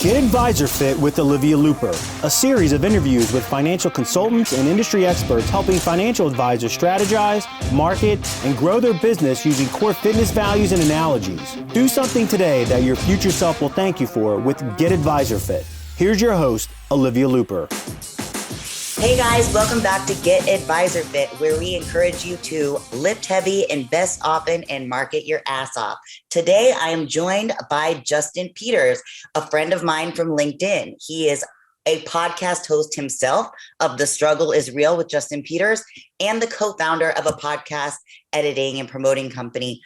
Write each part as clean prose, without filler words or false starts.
Get Advisor Fit with Olivia Looper, a series of interviews with financial consultants and industry experts helping financial advisors strategize, market, and grow their business using core fitness values and analogies. Do something today that your future self will thank you for with Get Advisor Fit. Here's your host, Olivia Looper. Hey guys, welcome back to Get Advisor Fit, where we encourage you to lift heavy, invest often, and market your ass off. Today, I am joined by Justin Peters, a friend of mine from LinkedIn. He is a podcast host himself of The Struggle is Real with Justin Peters and the co-founder of a podcast editing and promoting company,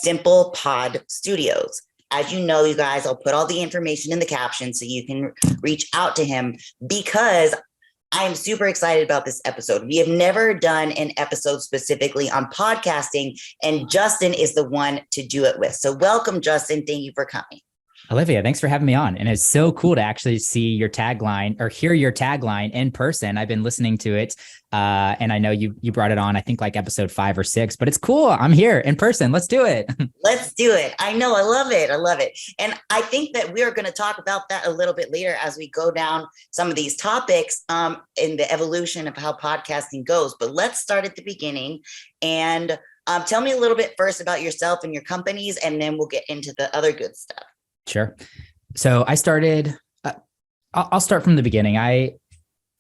SimplePod Studios. As you know, you guys, I'll put all the information in the caption so you can reach out to him because I am super excited about this episode. We have never done an episode specifically on podcasting, and Justin is the one to do it with. So welcome, Justin. Thank you for coming. Olivia, thanks for having me on. And it's so cool to actually see your tagline or hear your tagline in person. I've been listening to it. And I know you brought it on, I think like episode 5 or 6, but it's cool. I'm here in person. Let's do it. Let's do it. I know. I love it. I love it. And I think that we are going to talk about that a little bit later as we go down some of these topics in the evolution of how podcasting goes. But let's start at the beginning and tell me a little bit first about yourself and your companies, and then we'll get into the other good stuff. Sure. So I started, I'll start from the beginning. I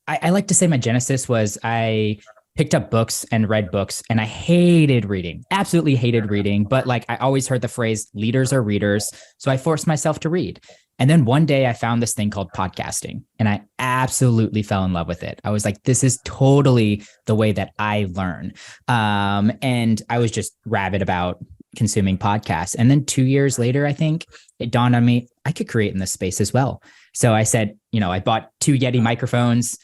like to say my genesis was I picked up books and read books, and I hated reading, absolutely hated reading. But like I always heard the phrase leaders are readers. So I forced myself to read. And then one day I found this thing called podcasting, and I absolutely fell in love with it. I was like, this is totally the way that I learn. And I was just rabid about consuming podcasts. And then 2 years later, I think it dawned on me, I could create in this space as well. So I said, I bought 2 Yeti microphones,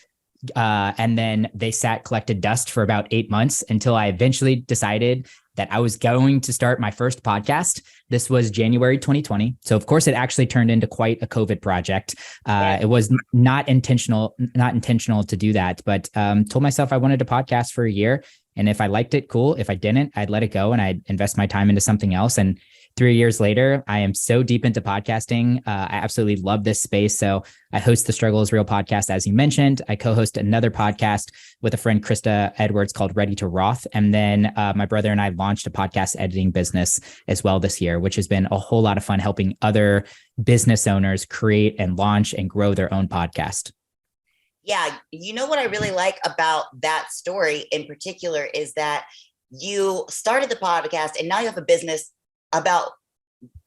and then they collected dust for about 8 months until I eventually decided that I was going to start my first podcast. This was January 2020. So of course it actually turned into quite a COVID project. It was not intentional to do that, but told myself I wanted to podcast for a year. And if I liked it, cool. If I didn't, I'd let it go and I'd invest my time into something else. And 3 years later, I am so deep into podcasting. I absolutely love this space. So I host the Struggle is Real podcast, as you mentioned. I co-host another podcast with a friend, Krista Edwards, called Ready to Roth. And then my brother and I launched a podcast editing business as well this year, which has been a whole lot of fun helping other business owners create and launch and grow their own podcast. Yeah. You know what I really like about that story in particular is that you started the podcast and now you have a business about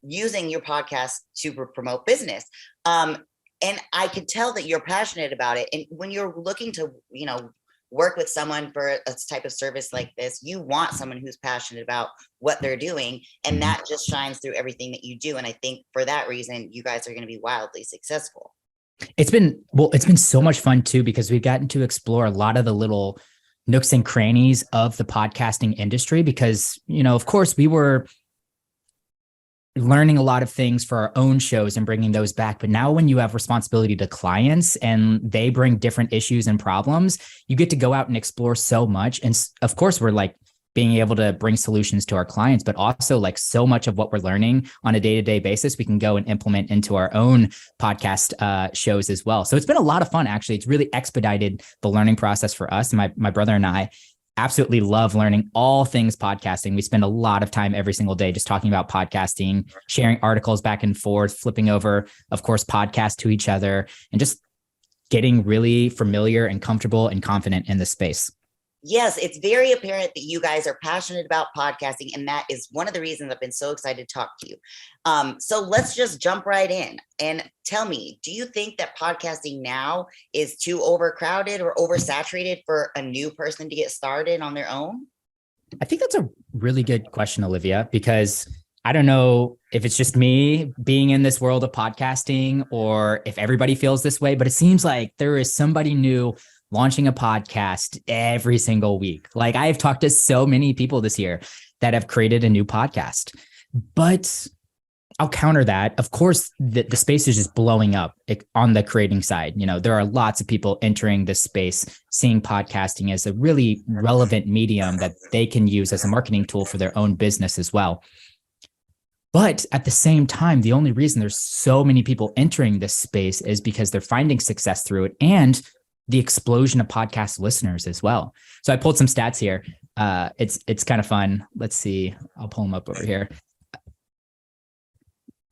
using your podcast to promote business. And I could tell that you're passionate about it. And when you're looking to, work with someone for a type of service like this, you want someone who's passionate about what they're doing. And that just shines through everything that you do. And I think for that reason, you guys are going to be wildly successful. It's been so much fun too, because we've gotten to explore a lot of the little nooks and crannies of the podcasting industry because, of course we were learning a lot of things for our own shows and bringing those back. But now when you have responsibility to clients and they bring different issues and problems, you get to go out and explore so much. And of course, we're like being able to bring solutions to our clients, but also like so much of what we're learning on a day-to-day basis, we can go and implement into our own podcast shows as well. So it's been a lot of fun, actually. It's really expedited the learning process for us. And my brother and I absolutely love learning all things podcasting. We spend a lot of time every single day just talking about podcasting, sharing articles back and forth, flipping over, of course, podcasts to each other, and just getting really familiar and comfortable and confident in this space. Yes, it's very apparent that you guys are passionate about podcasting, and that is one of the reasons I've been so excited to talk to you. So let's just jump right in and tell me, do you think that podcasting now is too overcrowded or oversaturated for a new person to get started on their own? I think that's a really good question, Olivia, because I don't know if it's just me being in this world of podcasting or if everybody feels this way, but it seems like there is somebody new launching a podcast every single week. Like I've talked to so many people this year that have created a new podcast, but I'll counter that. Of course, the space is just blowing up on the creating side. There are lots of people entering this space, seeing podcasting as a really relevant medium that they can use as a marketing tool for their own business as well. But at the same time, the only reason there's so many people entering this space is because they're finding success through it and the explosion of podcast listeners as well. So I pulled some stats here. It's kind of fun. Let's see. I'll pull them up over here.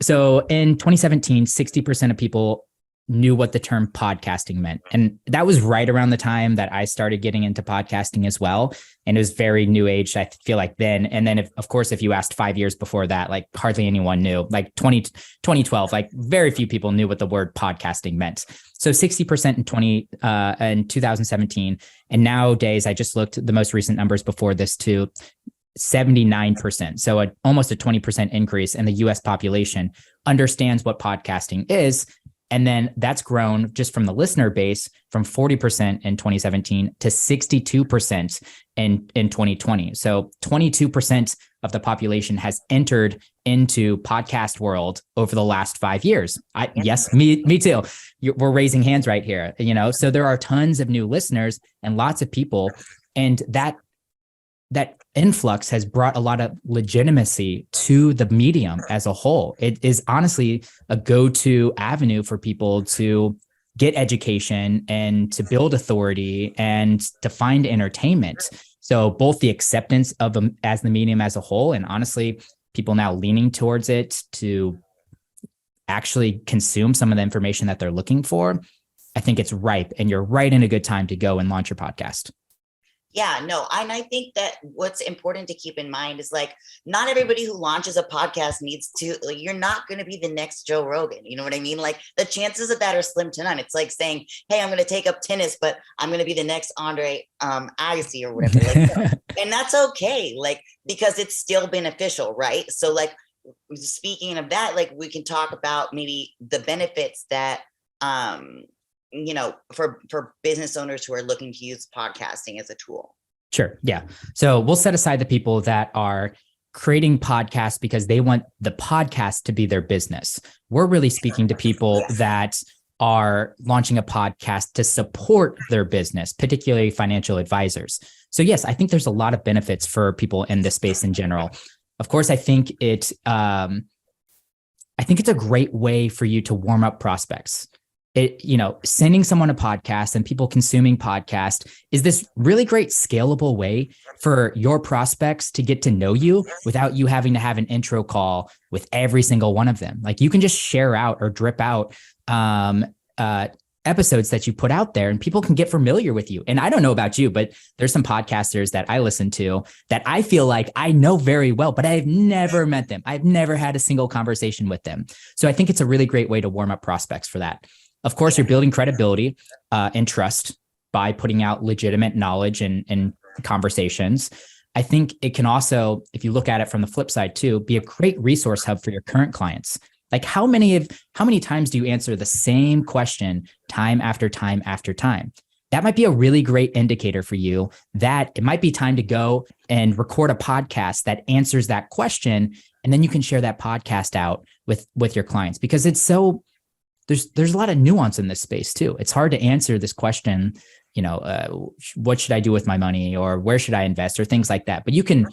So in 2017, 60% of people knew what the term podcasting meant. And that was right around the time that I started getting into podcasting as well. And it was very new age, I feel like then. And then, of course, if you asked 5 years before that, like hardly anyone knew, like 2012, like very few people knew what the word podcasting meant. So 60% in 2017. And nowadays, I just looked at the most recent numbers before this too, 79%. So almost a 20% increase in the US population understands what podcasting is. And then that's grown just from the listener base from 40% in 2017 to 62% in 2020. So 22% of the population has entered into podcast world over the last 5 years. Yes, me too. We're raising hands right here. So there are tons of new listeners and lots of people, and that influx has brought a lot of legitimacy to the medium as a whole. It is honestly a go-to avenue for people to get education and to build authority and to find entertainment. So both the acceptance of them as the medium as a whole, and honestly, people now leaning towards it to actually consume some of the information that they're looking for. I think it's ripe, and you're right in a good time to go and launch your podcast. Yeah, no, and I think that what's important to keep in mind is like, not everybody who launches a podcast needs to, like, you're not going to be the next Joe Rogan. You know what I mean? Like the chances of that are slim to none. It's like saying, hey, I'm going to take up tennis, but I'm going to be the next Andre Agassi or whatever. Like, and that's okay. Like, because it's still beneficial, right? So like, speaking of that, like we can talk about maybe the benefits that, for business owners who are looking to use podcasting as a tool. Sure. Yeah. So we'll set aside the people that are creating podcasts because they want the podcast to be their business. We're really speaking to people that are launching a podcast to support their business, particularly financial advisors. So yes, I think there's a lot of benefits for people in this space in general. Of course, I think it's a great way for you to warm up prospects. Sending someone a podcast and people consuming podcast is this really great scalable way for your prospects to get to know you without you having to have an intro call with every single one of them. Like you can just share out or drip out episodes that you put out there and people can get familiar with you. And I don't know about you, but there's some podcasters that I listen to that I feel like I know very well, but I've never met them. I've never had a single conversation with them. So I think it's a really great way to warm up prospects for that. Of course, you're building credibility and trust by putting out legitimate knowledge and conversations. I think it can also, if you look at it from the flip side too, be a great resource hub for your current clients. Like how many times do you answer the same question time after time after time? That might be a really great indicator for you that it might be time to go and record a podcast that answers that question. And then you can share that podcast out with your clients, because it's so, there's a lot of nuance in this space too. It's hard to answer this question, what should I do with my money, or where should I invest, or things like that. But you can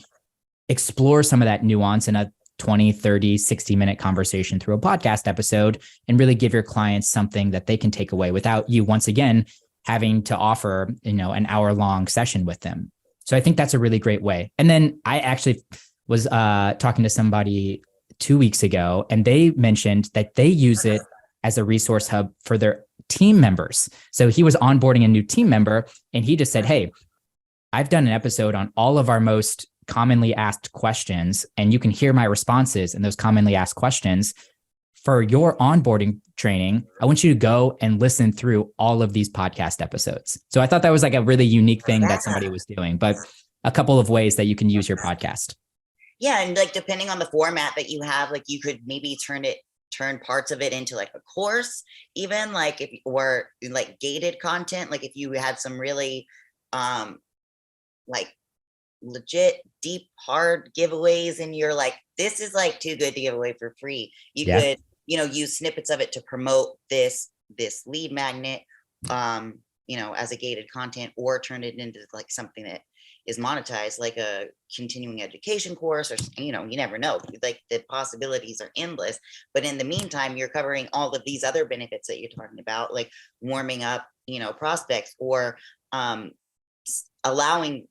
explore some of that nuance in a 20, 30, 60-minute conversation through a podcast episode and really give your clients something that they can take away without you, once again, having to offer, an hour-long session with them. So I think that's a really great way. And then I actually was talking to somebody 2 weeks ago, and they mentioned that they use it as a resource hub for their team members. So he was onboarding a new team member and he just said, hey, I've done an episode on all of our most commonly asked questions, and you can hear my responses in those commonly asked questions. For your onboarding training, I want you to go and listen through all of these podcast episodes. So I thought that was like a really unique thing that somebody was doing, but a couple of ways that you can use your podcast. Yeah. And like, depending on the format that you have, like you could maybe turn parts of it into like a course, even like or like gated content. Like if you had some really like legit deep hard giveaways and you're like, this is like too good to give away for free, you could use snippets of it to promote this lead magnet as a gated content, or turn it into like something that is monetized, like a continuing education course, or, you never know, like the possibilities are endless. But in the meantime, you're covering all of these other benefits that you're talking about, like warming up, prospects, or allowing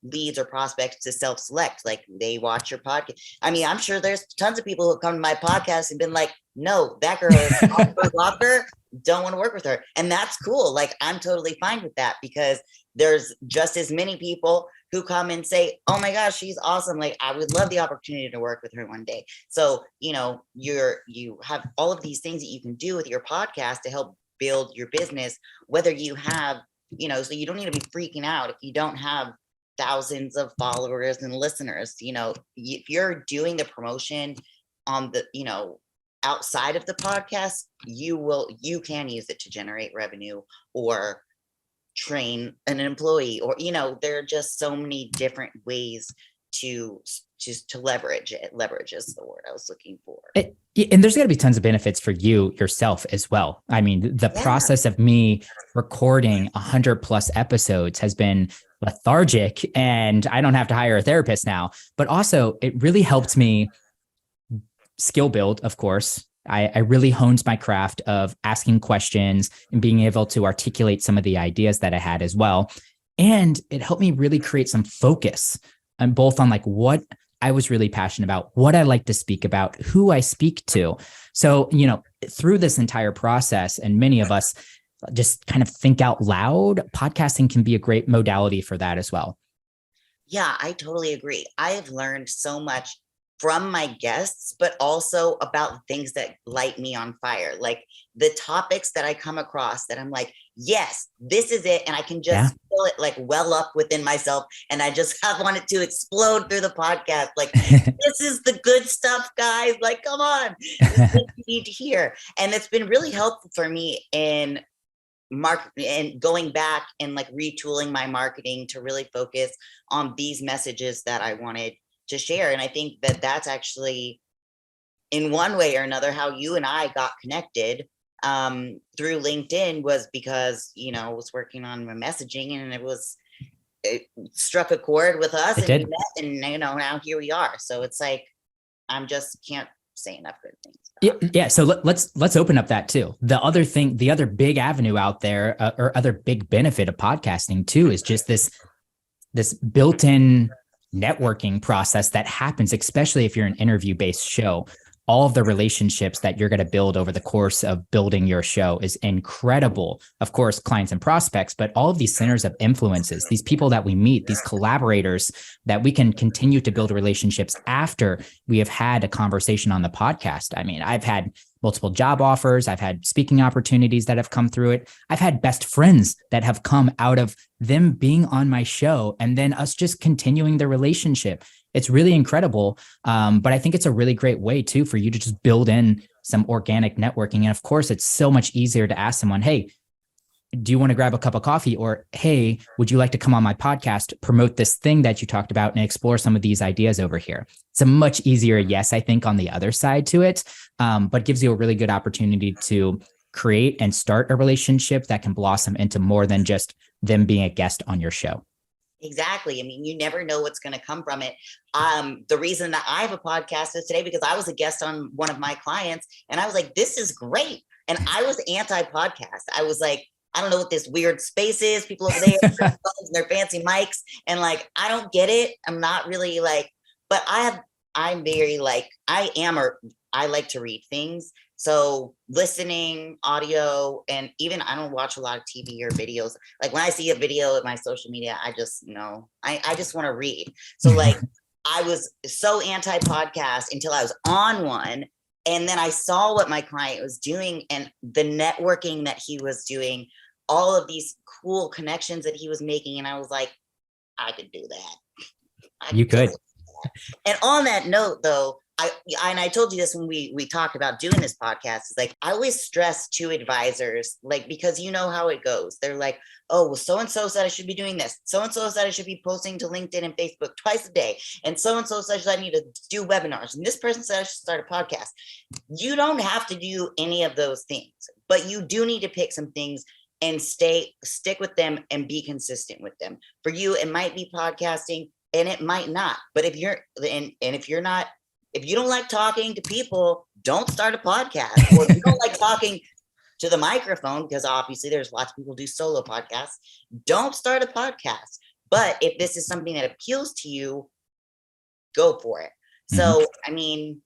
leads or prospects to self-select, like they watch your podcast. I mean, I'm sure there's tons of people who have come to my podcast and been like, no, that girl is a blocker, don't want to work with her. And that's cool. Like, I'm totally fine with that, because there's just as many people who come and say, oh my gosh, she's awesome, like I would love the opportunity to work with her one day. So you have all of these things that you can do with your podcast to help build your business, whether you have, so you don't need to be freaking out if you don't have thousands of followers and listeners. If you're doing the promotion on the, outside of the podcast, you can use it to generate revenue or train an employee, or, there are just so many different ways to leverage it. Leverage is the word I was looking for. And there's got to be tons of benefits for you yourself as well. I mean, the process of me recording 100+ episodes has been lethargic, and I don't have to hire a therapist now, but also it really helped me skill build. Of course, I really honed my craft of asking questions and being able to articulate some of the ideas that I had as well. And it helped me really create some focus on both on like what I was really passionate about, what I like to speak about, who I speak to. So, through this entire process, and many of us just kind of think out loud, podcasting can be a great modality for that as well. Yeah, I totally agree. I have learned so much from my guests, but also about things that light me on fire, like the topics that I come across that I'm like, yes, this is it. And I can just feel it like well up within myself. And I just want it to explode through the podcast. Like, this is the good stuff, guys. Like, come on, this is what you need to hear. And it's been really helpful for me in and going back and like retooling my marketing to really focus on these messages that I wanted to share. And I think that that's actually, in one way or another, how you and I got connected through LinkedIn, was because, I was working on my messaging, and it struck a chord with us, and we met, and now here we are. So it's like, can't say enough good things. Yeah. So let's open up that too. The other big avenue out there, or other big benefit of podcasting too, is just this built-in networking process that happens, especially if you're an interview-based show. All of the relationships that you're going to build over the course of building your show is incredible. Of course, clients and prospects, but all of these centers of influences, these people that we meet, these collaborators that we can continue to build relationships after we have had a conversation on the podcast. I mean, I've had multiple job offers. I've had speaking opportunities that have come through it. I've had best friends that have come out of them being on my show, and then us just continuing the relationship. It's really incredible. But I think it's a really great way too for you to just build in some organic networking. And of course, it's so much easier to ask someone, hey, do you want to grab a cup of coffee? Or, hey, would you like to come on my podcast, promote this thing that you talked about, and explore some of these ideas over here? It's a much easier yes, I think, on the other side to it, but gives you a really good opportunity to create and start a relationship that can blossom into more than just them being a guest on your show. Exactly. I mean, you never know what's going to come from it. The reason that I have a podcast is today because I was a guest on one of my clients, and I was like, this is great. And I was anti-podcast. I was like, I don't know what this weird space is. People over there, their fancy mics, and like, I don't get it. I'm not really like, but I'm very like, I like to read things. So listening, audio, and even I don't watch a lot of TV or videos. Like when I see a video at my social media, I just know, I just want to read. So like I was so anti-podcast until I was on one. And then I saw what my client was doing and the networking that he was doing, all of these cool connections that he was making. And I was like, I could do that. You could. And on that note, though, I told you this when we talked about doing this podcast, is like, I always stress to advisors, like, because you know how it goes. They're like, oh, well, so-and-so said I should be doing this. So-and-so said I should be posting to LinkedIn and Facebook twice a day. And so-and-so says I need to do webinars. And this person said I should start a podcast. You don't have to do any of those things, but you do need to pick some things and stick with them and be consistent with them. For you, it might be podcasting and it might not. But if you're if you don't like talking to people, don't start a podcast. Or if you don't like talking to the microphone, because obviously there's lots of people who do solo podcasts, don't start a podcast. But if this is something that appeals to you, go for it. So, I mean,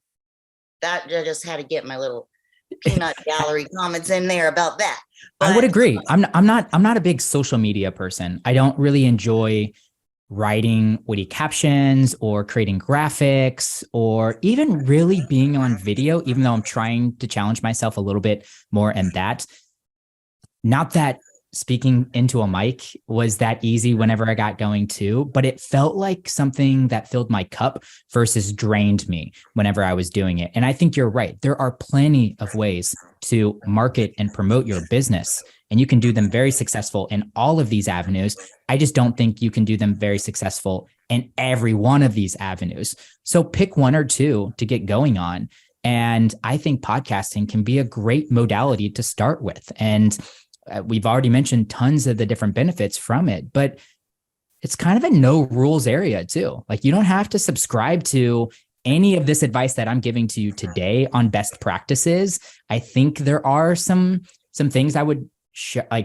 that I just had to get my little peanut gallery comments in there about that. But I would agree. I'm not a big social media person. I don't really enjoy writing witty captions or creating graphics or even really being on video, even though I'm trying to challenge myself a little bit more in that. Not that speaking into a mic was that easy whenever I got going too, but it felt like something that filled my cup versus drained me whenever I was doing it. And I think you're right. There are plenty of ways to market and promote your business, and you can do them very successful in all of these avenues. I just don't think you can do them very successful in every one of these avenues. So pick one or two to get going on. And I think podcasting can be a great modality to start with. And we've already mentioned tons of the different benefits from it, but it's kind of a no rules area too. Like, you don't have to subscribe to any of this advice that I'm giving to you today on best practices. I think there are some things I would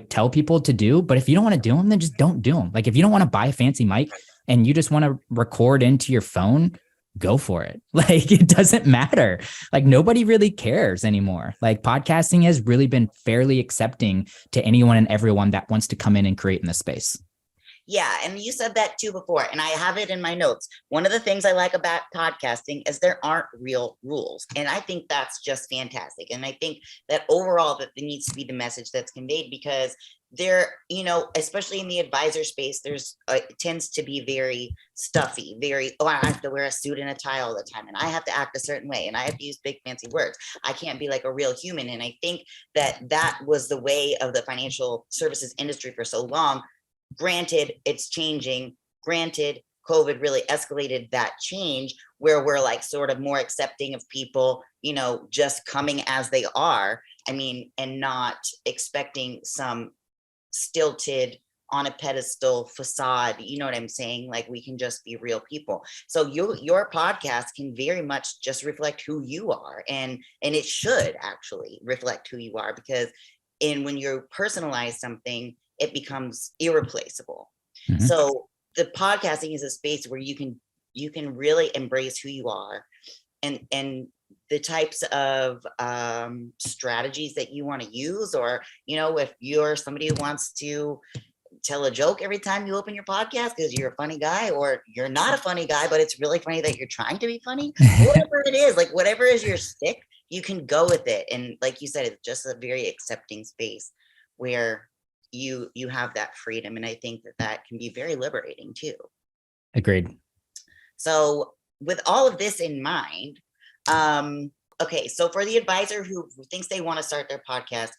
tell people to do, but if you don't want to do them, then just don't do them. Like, if you don't want to buy a fancy mic and you just want to record into your phone, go for it. Like, it doesn't matter. Like, nobody really cares anymore. Like, podcasting has really been fairly accepting to anyone and everyone that wants to come in and create in this space. Yeah. And you said that too before, and I have it in my notes. One of the things I like about podcasting is there aren't real rules. And I think that's just fantastic. And I think that overall that there needs to be the message that's conveyed, because there, especially in the advisor space, there's it tends to be very stuffy, I have to wear a suit and a tie all the time, and I have to act a certain way, and I have to use big fancy words. I can't be like a real human. And I think that was the way of the financial services industry for so long. Granted, it's changing. Granted, COVID really escalated that change, where we're like sort of more accepting of people, just coming as they are. I mean, and not expecting some stilted on a pedestal facade. You know what I'm saying? Like, we can just be real people. So your podcast can very much just reflect who you are, and it should actually reflect who you are, because when you personalize something, it becomes irreplaceable. Mm-hmm. So the podcasting is a space where you can really embrace who you are, and the types of strategies that you want to use. Or, if you're somebody who wants to tell a joke every time you open your podcast because you're a funny guy, or you're not a funny guy, but it's really funny that you're trying to be funny, whatever it is, like whatever is your stick, you can go with it. And like you said, it's just a very accepting space where you have that freedom. And I think that can be very liberating too. Agreed. So with all of this in mind, okay, so for the advisor who thinks they want to start their podcast,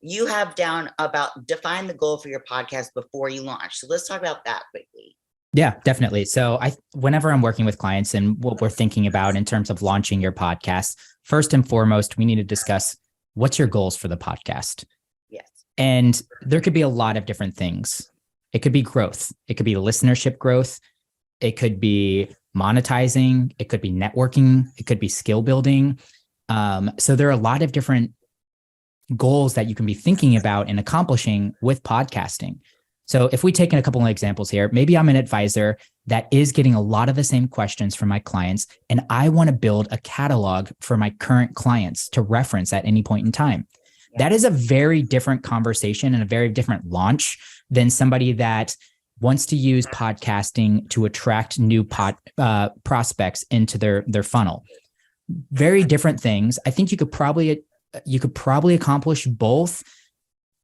you have down about define the goal for your podcast before you launch. So let's talk about that quickly. Yeah, definitely. So whenever I'm working with clients and what we're thinking about in terms of launching your podcast, first and foremost, we need to discuss what's your goals for the podcast. Yes. And there could be a lot of different things. It could be growth. It could be listenership growth. It could be monetizing. It could be networking. It could be skill building. So there are a lot of different goals that you can be thinking about and accomplishing with podcasting. So if we take in a couple of examples here, maybe I'm an advisor that is getting a lot of the same questions from my clients, and I want to build a catalog for my current clients to reference at any point in time. Yeah. That is a very different conversation and a very different launch than somebody that wants to use podcasting to attract new prospects into their funnel. Very different things. I think you could probably accomplish both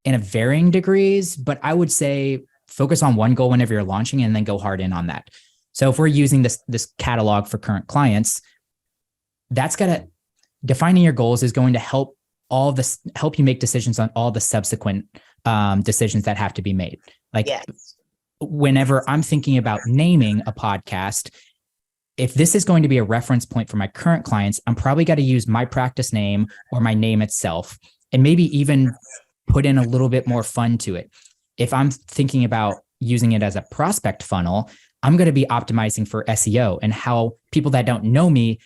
in a varying degrees, but I would say focus on one goal whenever you're launching and then go hard in on that. So if we're using this catalog for current clients, defining your goals is going to help you make decisions on all the subsequent decisions that have to be made. Like, yes. Whenever I'm thinking about naming a podcast, if this is going to be a reference point for my current clients, I'm probably got to use my practice name or my name itself, and maybe even put in a little bit more fun to it. If I'm thinking about using it as a prospect funnel, I'm going to be optimizing for SEO and how people that don't know me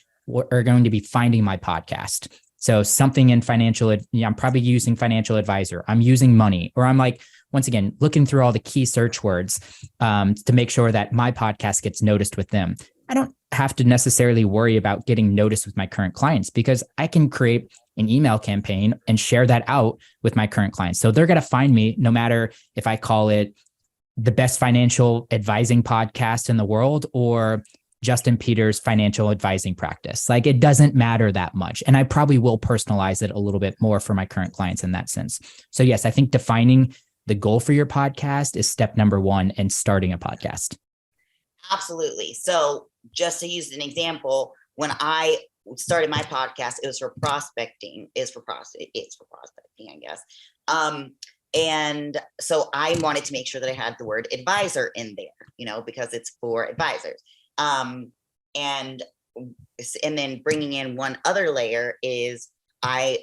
are going to be finding my podcast. So something in financial, I'm probably using financial advisor. I'm using money, or I'm like, once again, looking through all the key search words to make sure that my podcast gets noticed with them. I don't have to necessarily worry about getting noticed with my current clients because I can create an email campaign and share that out with my current clients. So they're going to find me no matter if I call it the best financial advising podcast in the world or Justin Peters' financial advising practice. Like, it doesn't matter that much. And I probably will personalize it a little bit more for my current clients in that sense. So yes, I think defining the goal for your podcast is step number one in starting a podcast. Absolutely. So just to use an example, when I started my podcast, it was for prospecting. It's for prospecting, I guess. And so I wanted to make sure that I had the word advisor in there, because it's for advisors. And then bringing in one other layer is I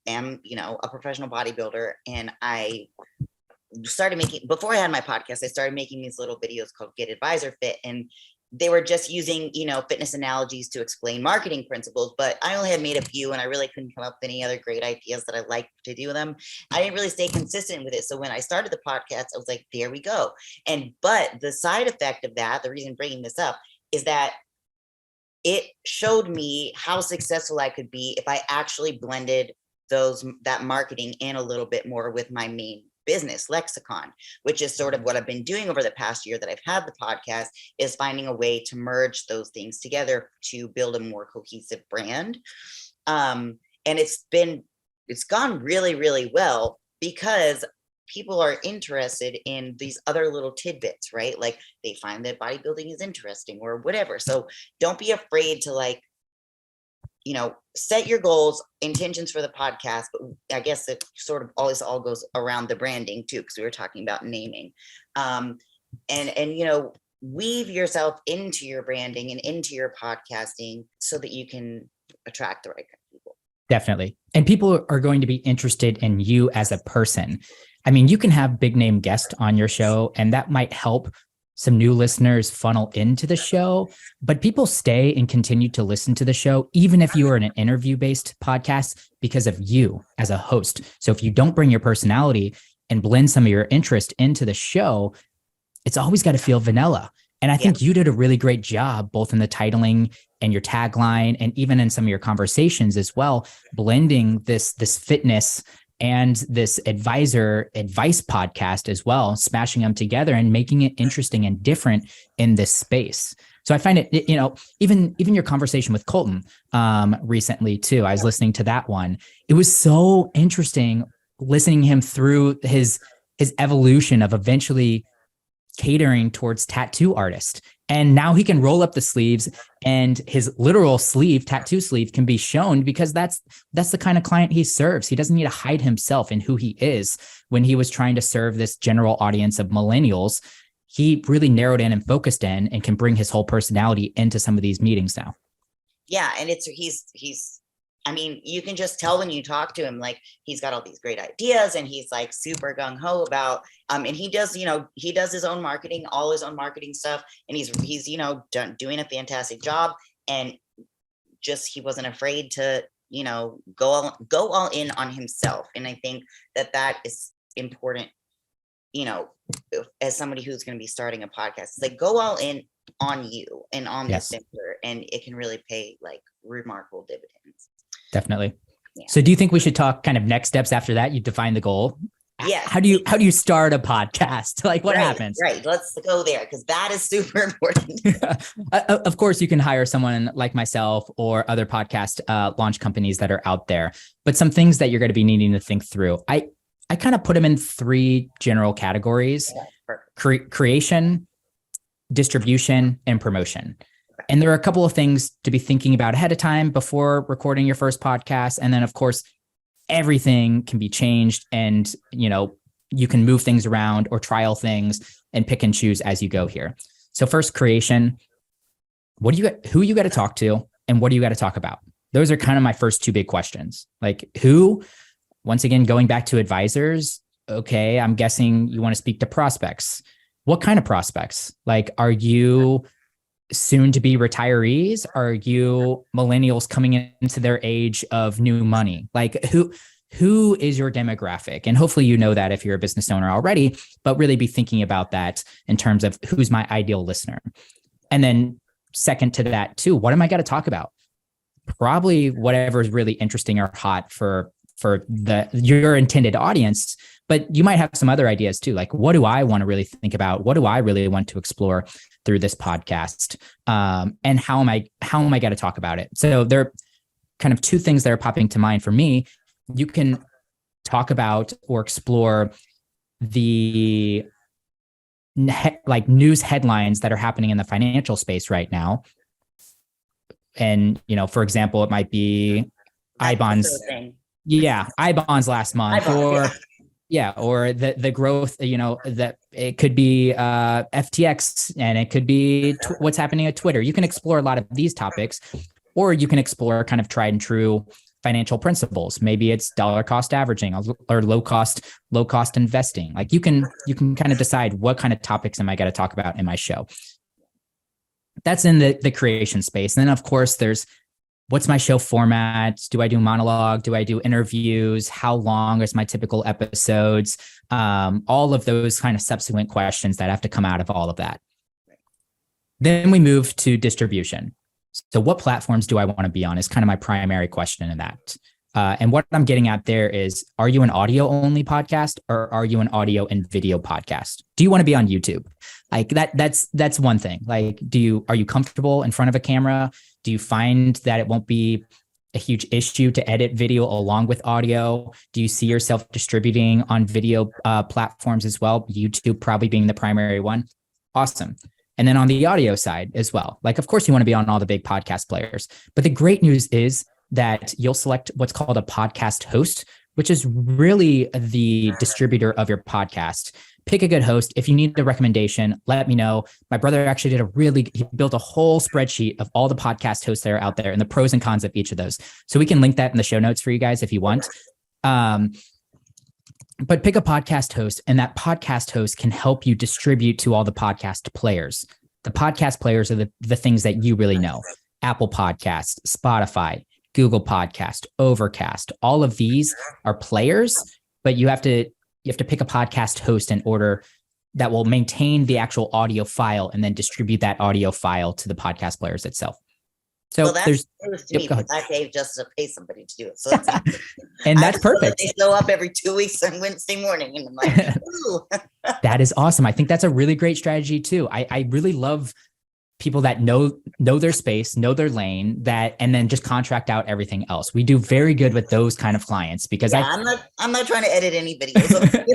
am, a professional bodybuilder, and I started making, before I had my podcast, I started making these little videos called Get Advisor Fit, and they were just using, fitness analogies to explain marketing principles, but I only had made a few and I really couldn't come up with any other great ideas that I liked to do them. I didn't really stay consistent with it. So when I started the podcast, I was like, there we go. But the side effect of that, the reason bringing this up is that it showed me how successful I could be if I actually blended that marketing in a little bit more with my main business lexicon, which is sort of what I've been doing over the past year that I've had the podcast, is finding a way to merge those things together to build a more cohesive brand. And it's gone really, really well because people are interested in these other little tidbits, right? Like they find that bodybuilding is interesting or whatever. So don't be afraid to set your goals, intentions for the podcast, but I guess it sort of always all goes around the branding too, because we were talking about naming, and weave yourself into your branding and into your podcasting so that you can attract the right kind of people. Definitely. And people are going to be interested in you as a person. I mean, you can have big name guests on your show, and that might help some new listeners funnel into the show, but people stay and continue to listen to the show, even if you are in an interview-based podcast, because of you as a host. So if you don't bring your personality and blend some of your interest into the show, it's always got to feel vanilla. And I think you did a really great job, both in the titling and your tagline, and even in some of your conversations as well, blending this fitness and this advice podcast as well, smashing them together and making it interesting and different in this space. So I find it, even your conversation with Colton recently too, I was listening to that one. It was so interesting listening him through his evolution of eventually catering towards tattoo artists. And now he can roll up the sleeves, and his literal tattoo sleeve can be shown because that's the kind of client he serves. He doesn't need to hide himself in who he is. When he was trying to serve this general audience of millennials, he really narrowed in and focused in and can bring his whole personality into some of these meetings now. Yeah. And you can just tell when you talk to him, like he's got all these great ideas and he's like super gung ho about, and he does his own marketing, all his own marketing stuff. And he's doing a fantastic job, and just, he wasn't afraid to, go all in on himself. And I think that is important, as somebody who's going to be starting a podcast. It's like, go all in on you and on this venture, and it can really pay like remarkable dividends. Definitely. Yeah. So do you think we should talk kind of next steps after that? You define the goal. Yeah. How do you start a podcast? Like what happens? Right. Let's go there, because that is super important. Of course, you can hire someone like myself or other podcast launch companies that are out there, but some things that you're going to be needing to think through. I kind of put them in three general categories: creation, distribution, and promotion. And there are a couple of things to be thinking about ahead of time before recording your first podcast. And then, of course, everything can be changed, and, you can move things around or trial things and pick and choose as you go here. So first, creation. Who you got to talk to, and what do you got to talk about? Those are kind of my first two big questions. Like, who Once again, going back to advisors, okay, I'm guessing you want to speak to prospects. What kind of prospects? Like, are you soon to be retirees? Are you millennials coming into their age of new money? Like, who is your demographic? And hopefully you know that if you're a business owner already, but really be thinking about that in terms of who's my ideal listener. And then second to that too, what am I going to talk about? Probably whatever is really interesting or hot for your intended audience, but you might have some other ideas too. Like, what do I want to really think about? What do I really want to explore through this podcast? And how am I going to talk about it? So there are kind of two things that are popping to mind for me. You can talk about or explore the like news headlines that are happening in the financial space right now. And, for example, it might be I-bonds. Yeah. I-bonds last month, or the growth, that it could be FTX, and it could be what's happening at Twitter. You can explore a lot of these topics, or you can explore kind of tried and true financial principles. Maybe it's dollar cost averaging or low cost investing. Like you can kind of decide what kind of topics am I going to talk about in my show. That's in the creation space. And then of course there's, what's my show format? Do I do monologue? Do I do interviews? How long is my typical episodes? All of those kind of subsequent questions that have to come out of all of that. Then we move to distribution. So what platforms do I want to be on is kind of my primary question in that. And what I'm getting at there is, are you an audio only podcast, or are you an audio and video podcast? Do you want to be on YouTube? Like that's one thing. Like, are you comfortable in front of a camera? Do you find that it won't be a huge issue to edit video along with audio? Do you see yourself distributing on video platforms as well? YouTube probably being the primary one. Awesome. And then on the audio side as well, like, of course you want to be on all the big podcast players, but the great news is that you'll select what's called a podcast host, which is really the distributor of your podcast. Pick a good host. If you need a recommendation, let me know. My brother actually he built a whole spreadsheet of all the podcast hosts that are out there and the pros and cons of each of those. So we can link that in the show notes for you guys if you want. But pick a podcast host, and that podcast host can help you distribute to all the podcast players. The podcast players are the things that you really know. Apple Podcasts, Spotify, Google Podcast, Overcast. All of these are players, but you have to pick a podcast host in order that will maintain the actual audio file and then distribute that audio file to the podcast players itself. So well, that's news to me, because I paid just to pay somebody to do it. So that's and that's perfect. They show up every 2 weeks on Wednesday morning, and I'm like, ooh. That is awesome. I think that's a really great strategy too. I really love people that know their space, know their lane, and then just contract out everything else. We do very good with those kind of clients because I'm not trying to edit any videos.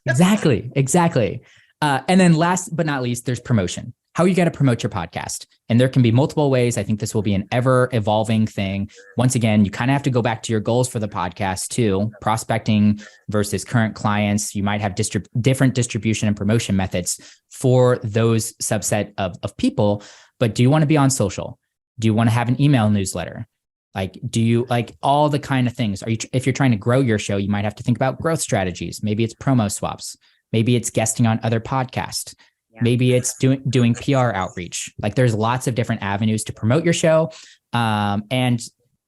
Exactly. And then last but not least, there's promotion. How you got to promote your podcast. And there can be multiple ways. I think this will be an ever evolving thing. Once again, you kind of have to go back to your goals for the podcast too. Prospecting versus current clients. You might have different distribution and promotion methods for those subset of people. But do you want to be on social? Do you want to have an email newsletter? Like, do you like all the kind of things? If you're trying to grow your show, you might have to think about growth strategies. Maybe it's promo swaps. Maybe it's guesting on other podcasts. Yeah. Maybe it's doing PR outreach. Like, there's lots of different avenues to promote your show, and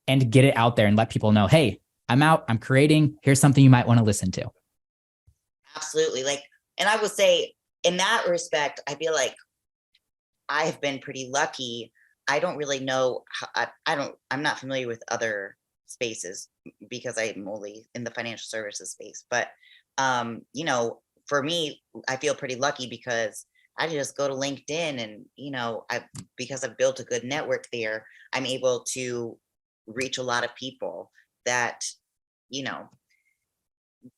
get it out there and let people know, hey, I'm out, I'm creating, here's something you might want to listen to. Absolutely. And I would say in that respect, I feel like I have been pretty lucky. I don't really know I'm not familiar with other spaces because I'm only in the financial services space. But, for me, I feel pretty lucky because I just go to LinkedIn and, because I've built a good network there, I'm able to reach a lot of people that,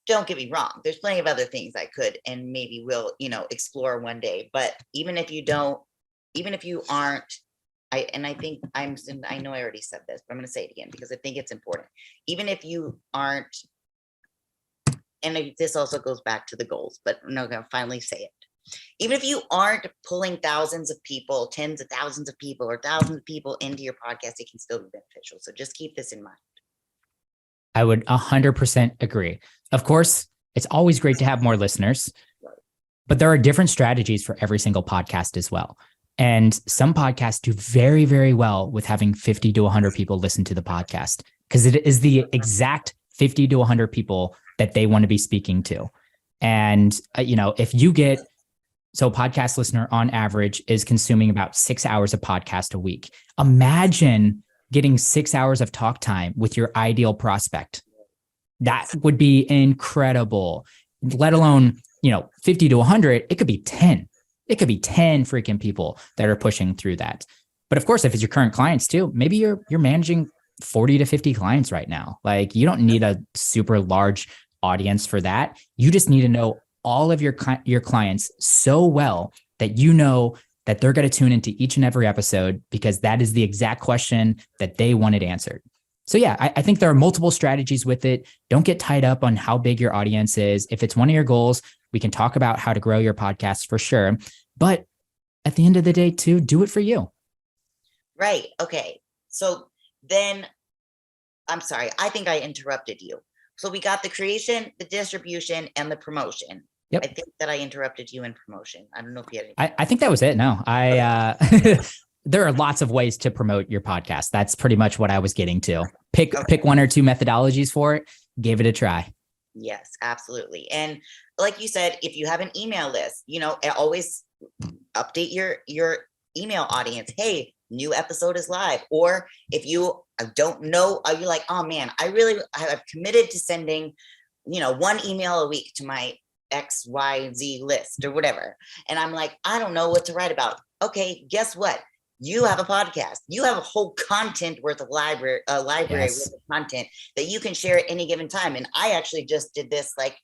don't get me wrong. There's plenty of other things I could and maybe will, explore one day. But even if you aren't, I know I already said this, but I'm going to say it again because I think it's important. Even if you aren't, and this also goes back to the goals, but I'm going to finally say it. Even if you aren't pulling thousands of people, tens of thousands of people, or thousands of people into your podcast, it can still be beneficial. So just keep this in mind. I would 100% agree. Of course, it's always great to have more listeners, but there are different strategies for every single podcast as well. And some podcasts do very, very well with having 50 to 100 people listen to the podcast because it is the exact 50 to 100 people that they want to be speaking to. And, if you get, so a podcast listener on average is consuming about 6 hours of podcast a week. Imagine getting 6 hours of talk time with your ideal prospect. That would be incredible, let alone, 50 to 100, it could be 10. It could be 10 freaking people that are pushing through that. But of course, if it's your current clients too, maybe you're managing 40 to 50 clients right now. Like you don't need a super large audience for that. You just need to know all of your clients so well that you know that they're going to tune into each and every episode because that is the exact question that they wanted answered. So yeah, I think there are multiple strategies with it. Don't get tied up on how big your audience is. If it's one of your goals, we can talk about how to grow your podcast for sure. But at the end of the day too, do it for you. Right. Okay. So then, I'm sorry, I think I interrupted you. So we got the creation, the distribution, and the promotion. Yep. I think that I interrupted you in promotion. I don't know if you had I think that was it. No, there are lots of ways to promote your podcast. That's pretty much what I was getting to. Pick one or two methodologies for it. Gave it a try. Yes, absolutely. And like you said, if you have an email list, always update your email audience. Hey, new episode is live. Or if you don't know, you're like, oh man, I've committed to sending, one email a week to my XYZ list or whatever. And I'm like, I don't know what to write about. Okay, guess what? You have a podcast. You have a whole content worth of library Yes. worth of content that you can share at any given time. And I actually just did this like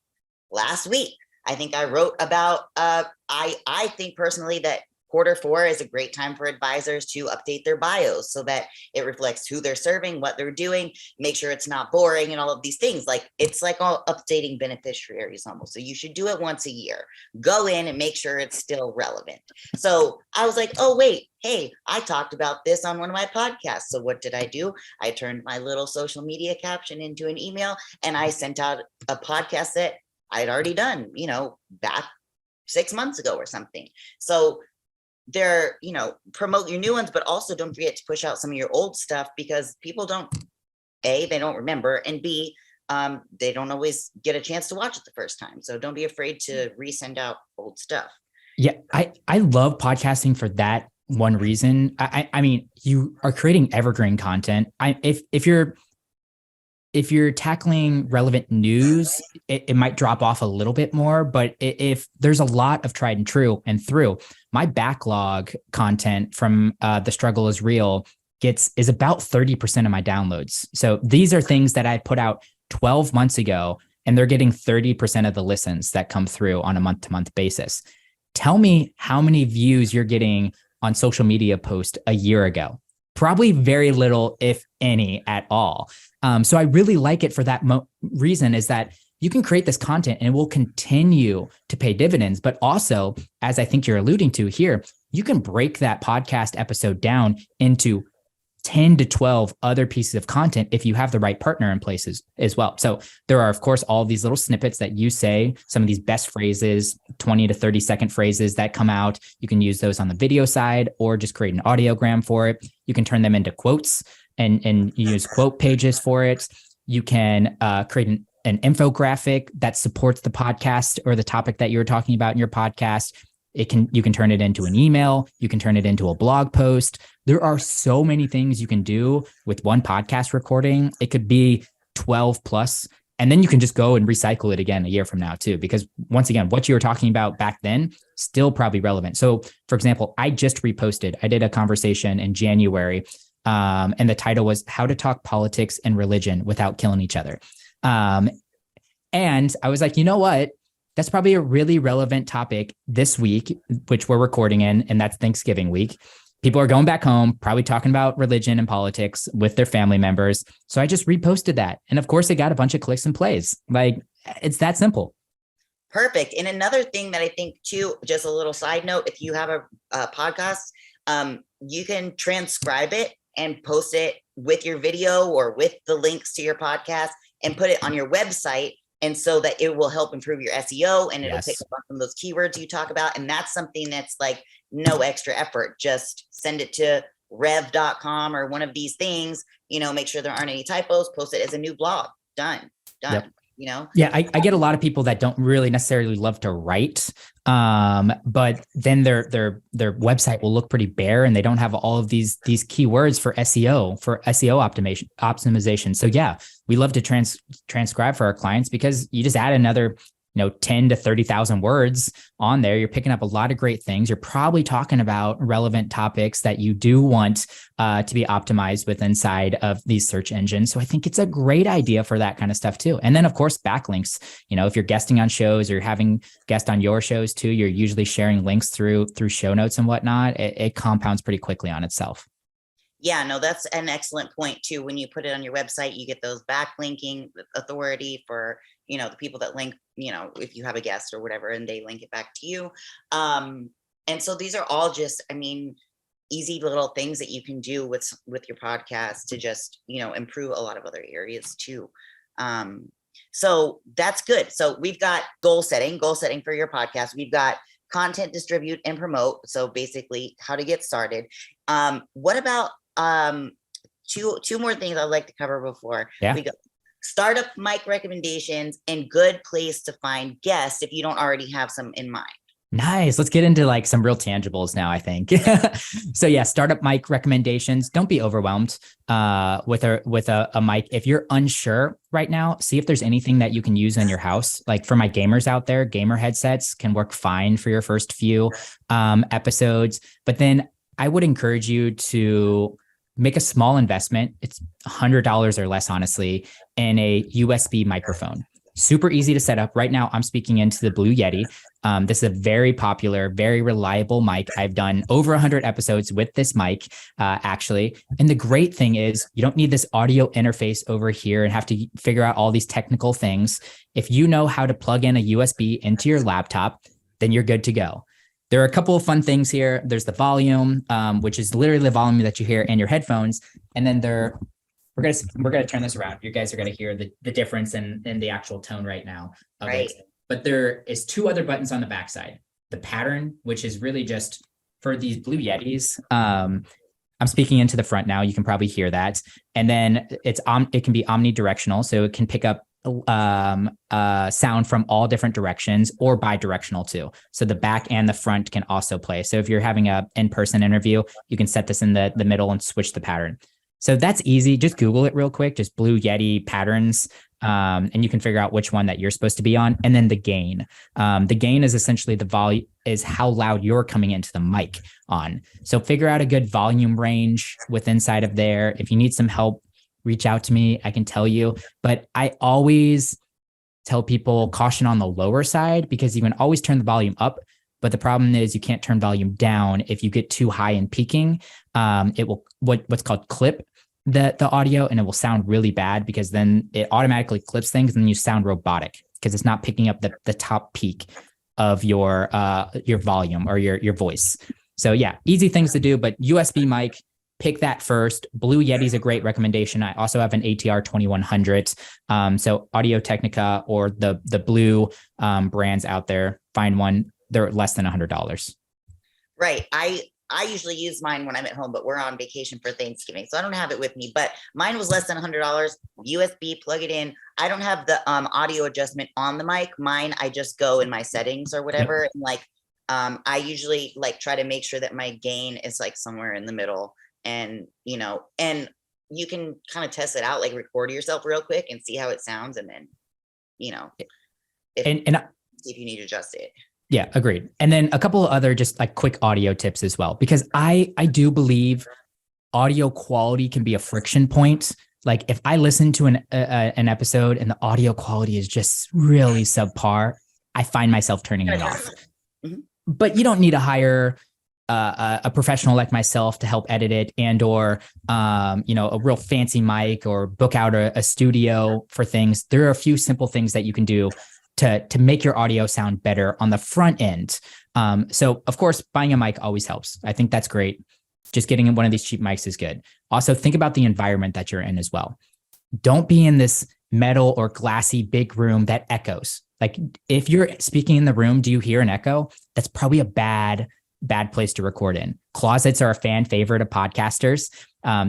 last week. I think I wrote about, I think personally that Q4 is a great time for advisors to update their bios so that it reflects who they're serving, what they're doing, make sure it's not boring and all of these things. Like it's like all updating beneficiaries almost. So you should do it once a year. Go in and make sure it's still relevant. So I was like, oh, wait, hey, I talked about this on one of my podcasts. So what did I do? I turned my little social media caption into an email and I sent out a podcast that I'd already done, back 6 months ago or something. So they're, promote your new ones, but also don't forget to push out some of your old stuff because people they don't remember, and B, they don't always get a chance to watch it the first time. So don't be afraid to resend out old stuff. Yeah, I love podcasting for that one reason. I mean, you are creating evergreen content. If you're tackling relevant news, it might drop off a little bit more, but if there's a lot of tried and true and through, my backlog content from The Struggle is Real is about 30% of my downloads. So these are things that I put out 12 months ago, and they're getting 30% of the listens that come through on a month-to-month basis. Tell me how many views you're getting on social media post a year ago. Probably very little, if any, at all. So I really like it for that reason, is that you can create this content and it will continue to pay dividends. But also, as I think you're alluding to here, you can break that podcast episode down into 10 to 12 other pieces of content if you have the right partner in places as well. So there are, of course, all these little snippets that you say, some of these best phrases, 20 to 30 second phrases that come out. You can use those on the video side or just create an audiogram for it. You can turn them into quotes and use quote pages for it. You can create an infographic that supports the podcast or the topic that you're talking about in your podcast. You can turn it into an email. You can turn it into a blog post. There are so many things you can do with one podcast recording. It could be 12 plus, and then you can just go and recycle it again a year from now too, because once again, what you were talking about back then, still probably relevant. So for example, I just reposted, I did a conversation in January, and the title was How to Talk Politics and Religion Without Killing Each Other. And I was like, you know what? That's probably a really relevant topic this week, which we're recording in, and that's Thanksgiving week. People are going back home, probably talking about religion and politics with their family members. So I just reposted that. And of course, it got a bunch of clicks and plays. Like, it's that simple. Perfect. And another thing that I think too, just a little side note, if you have a podcast, you can transcribe it and post it with your video or with the links to your podcast. and put it on your website. And so that it will help improve your SEO and it'll pick up on some of those keywords you talk about. And that's something that's like no extra effort. Just send it to rev.com or one of these things, make sure there aren't any typos, post it as a new blog. Done. Yep. Yeah, I get a lot of people that don't really necessarily love to write, but then their website will look pretty bare and they don't have all of these keywords for SEO optimization. So yeah, we love to transcribe for our clients because you just add another 10 to 30,000 words on there. You're picking up a lot of great things. You're probably talking about relevant topics that you do want to be optimized with inside of these search engines. So I think it's a great idea for that kind of stuff too. And then of course, backlinks, if you're guesting on shows or having guests on your shows too, you're usually sharing links through show notes and whatnot. It compounds pretty quickly on itself. Yeah, no, that's an excellent point too. When you put it on your website, you get those backlinking authority for, the people that link, if you have a guest or whatever, and they link it back to you. And so these are all just, easy little things that you can do with your podcast to just, improve a lot of other areas too. So that's good. So we've got goal setting for your podcast. We've got content, distribute, and promote. So basically how to get started. What about two more things I'd like to cover before we go. Startup mic recommendations and good place to find guests if you don't already have some in mind. Nice. Let's get into like some real tangibles now, I think. So yeah, startup mic recommendations. Don't be overwhelmed with a mic. If you're unsure right now, see if there's anything that you can use in your house. Like for my gamers out there, gamer headsets can work fine for your first few episodes. But then I would encourage you to make a small investment. It's $100 or less, honestly, in a USB microphone. Super easy to set up. Right now, I'm speaking into the Blue Yeti. This is a very popular, very reliable mic. I've done over 100 episodes with this mic, actually. And the great thing is you don't need this audio interface over here and have to figure out all these technical things. If you know how to plug in a USB into your laptop, then you're good to go. There are a couple of fun things here. There's the volume, which is literally the volume that you hear in your headphones. And then we're gonna turn this around. You guys are gonna hear the difference in the actual tone right now of it. But there is two other buttons on the backside. The pattern, which is really just for these Blue Yetis. I'm speaking into the front now. You can probably hear that. And then it can be omnidirectional, so it can pick up sound from all different directions or bi-directional too. So the back and the front can also play. So if you're having a in-person interview, you can set this in the middle and switch the pattern. So that's easy. Just Google it real quick, just Blue Yeti patterns. And you can figure out which one that you're supposed to be on. And then the gain. The gain is essentially the volume, is how loud you're coming into the mic on. So figure out a good volume range with inside of there. If you need some help, reach out to me. I can tell you, but I always tell people caution on the lower side because you can always turn the volume up. But the problem is you can't turn volume down. If you get too high and peaking, it will what's called clip the audio, and it will sound really bad because then it automatically clips things and then you sound robotic because it's not picking up the top peak of your volume or your voice. So yeah, easy things to do, but USB mic, pick that first. Blue Yeti is a great recommendation. I also have an ATR 2100. So Audio Technica or the Blue brands out there, find one. They're less than $100. Right. I usually use mine when I'm at home, but we're on vacation for Thanksgiving, so I don't have it with me. But mine was less than $100. USB, plug it in. I don't have the audio adjustment on the mic. Mine, I just go in my settings or whatever. Yep. And I usually try to make sure that my gain is somewhere in the middle. And and you can kind of test it out, record yourself real quick and see how it sounds, and then if you need to adjust it. Yeah, agreed. And then a couple of other just quick audio tips as well, because I do believe audio quality can be a friction point. If I listen to an episode and the audio quality is just really subpar, I find myself turning it off. Mm-hmm. But you don't need to hire a professional like myself to help edit it, or a real fancy mic, or book out a studio for things. There are a few simple things that you can do to make your audio sound better on the front end. So of course, buying a mic always helps. I think that's great. Just getting one of these cheap mics is good. Also, think about the environment that you're in as well. Don't be in this metal or glassy big room that echoes. Like if you're speaking in the room, do you hear an echo? That's probably a bad place to record in. Closets are a fan favorite of podcasters.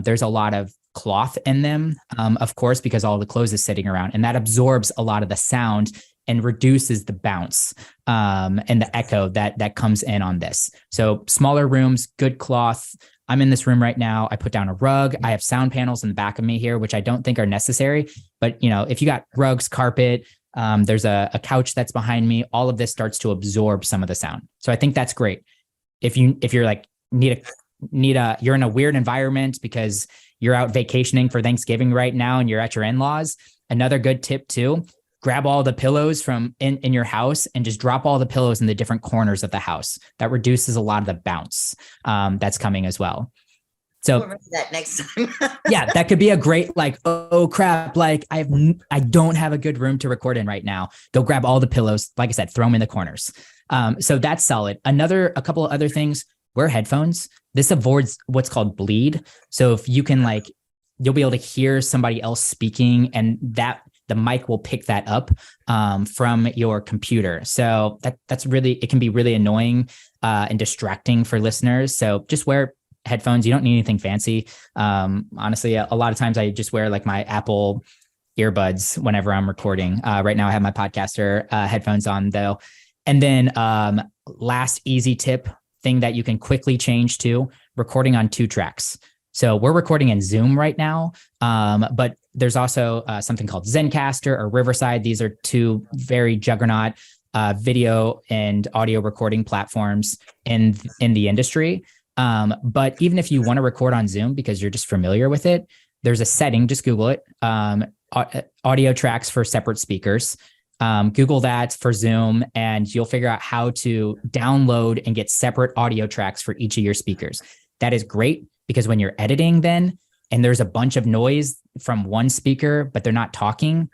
There's a lot of cloth in them, of course, because all the clothes is sitting around, and that absorbs a lot of the sound and reduces the bounce and the echo that comes in on this. So smaller rooms, good cloth. I'm in this room right now. I put down a rug. I have sound panels in the back of me here, which I don't think are necessary. But if you got rugs, carpet, there's a couch that's behind me. All of this starts to absorb some of the sound. So I think that's great. If you're like you're in a weird environment because you're out vacationing for Thanksgiving right now and you're at your in-laws, another good tip too, grab all the pillows from in your house and just drop all the pillows in the different corners of the house. That reduces a lot of the bounce that's coming as well. So remember that next time. yeah, that could be a great, like, oh crap, like I don't have a good room to record in right now. Go grab all the pillows. Like I said, throw them in the corners. So that's solid. A couple of other things, wear headphones. This avoids what's called bleed. So if you can, like, you'll be able to hear somebody else speaking, and that the mic will pick that up from your computer. So that's really, it can be really annoying and distracting for listeners. So just wear headphones. You don't need anything fancy. Honestly, a lot of times I just wear like my Apple earbuds whenever I'm recording. Right now I have my podcaster headphones on though. And then last easy tip thing that you can quickly change to, recording on 2 tracks. So we're recording in Zoom right now, but there's also something called Zencaster or Riverside. These are 2 very juggernaut video and audio recording platforms in the industry. But even if you want to record on Zoom because you're just familiar with it, there's a setting, just Google it, audio tracks for separate speakers. Google that for Zoom and you'll figure out how to download and get separate audio tracks for each of your speakers. That is great because when you're editing then, and there's a bunch of noise from one speaker, but they're not talking,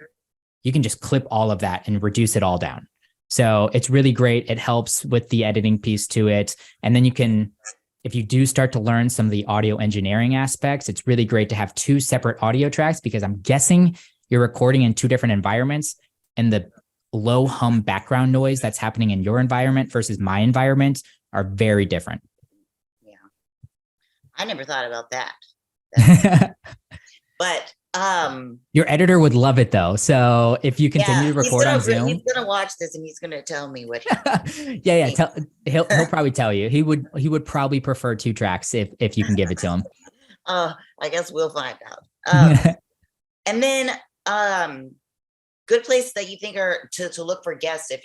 you can just clip all of that and reduce it all down. So it's really great. It helps with the editing piece to it. And then you can, if you do start to learn some of the audio engineering aspects, it's really great to have 2 separate audio tracks because I'm guessing you're recording in 2 different environments, and the low hum background noise that's happening in your environment versus my environment are very different. Yeah. I never thought about that. But your editor would love it though. So if you continue to record on Zoom, he's gonna watch this and he's gonna tell me what. He'll probably tell you. He would probably prefer 2 tracks if you can give it to him. I guess we'll find out. And then good places that you think are to look for guests if